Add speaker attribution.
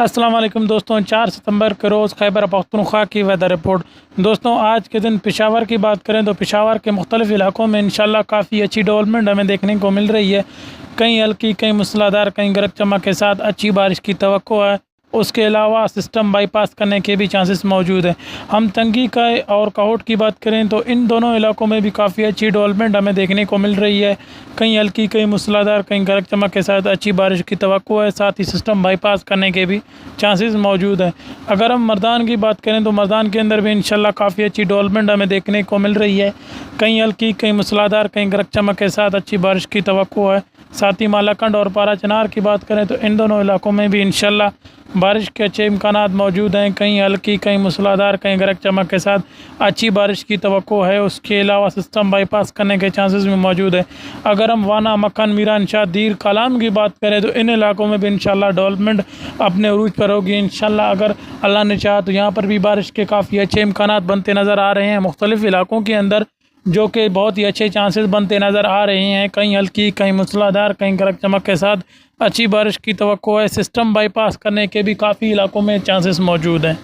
Speaker 1: अस्सलाम वालेकुम दोस्तों, 4 सितंबर के रोज़ खैबर पख्तूनख्वा की वेदर रिपोर्ट। दोस्तों, आज के दिन पेशावर की बात करें तो पेशावर के मुख्तलिफ इलाकों में इंशाल्लाह काफ़ी अच्छी डेवलपमेंट हमें देखने को मिल रही है। कहीं हल्की, कहीं मूसलाधार, कहीं गरज चमक के साथ अच्छी बारिश की तवक्को है। उसके अलावा सिस्टम बाईपास करने के भी चांसेस मौजूद हैं। हम तंगी का और काहुट की बात करें तो इन दोनों इलाकों में भी काफ़ी अच्छी डेवलपमेंट हमें देखने को मिल रही है। कहीं हल्की, कहीं मूसलाधार, कहीं गरज चमक के साथ अच्छी बारिश की तवक्को है। साथ ही सिस्टम बाईपास करने के भी चांसेस मौजूद हैं। अगर हम मर्दान की बात करें तो मर्दान के अंदर भी इंशाल्लाह काफ़ी अच्छी डेवलपमेंट हमें देखने को मिल रही है। कहीं हल्की, कहीं मूसलाधार, कहीं गरज चमक के साथ अच्छी बारिश की तवक्को है। साथ ही मालाकंड और पारा चनार की बात करें तो इन दोनों इलाकों में भी इंशाल्लाह बारिश के अच्छे इम्कानात मौजूद हैं। कहीं हल्की, कहीं मूसलाधार, कहीं गरज चमक के साथ अच्छी बारिश की तवक्को है। उसके अलावा सिस्टम बाईपास करने के चांसेस भी मौजूद है। अगर हम वाना, मक्खन, मीरान शाह, दीर, कलाम की बात करें तो इन इलाकों में भी इंशाल्लाह डेवलपमेंट अपने उरूज पर होगी। इंशाल्लाह अगर अल्लाह ने चाहा तो यहाँ पर भी बारिश के काफ़ी अच्छे इम्कानात बनते नज़र आ रहे हैं मुख्तलिफ इलाकों के अंदर, जो कि बहुत ही अच्छे चांसेस बनते नज़र आ रहे हैं। कहीं हल्की, कहीं मूसलाधार, कहीं गरज चमक के साथ अच्छी बारिश की तवक्को है। सिस्टम बाईपास करने के भी काफ़ी इलाकों में चांसेस मौजूद हैं।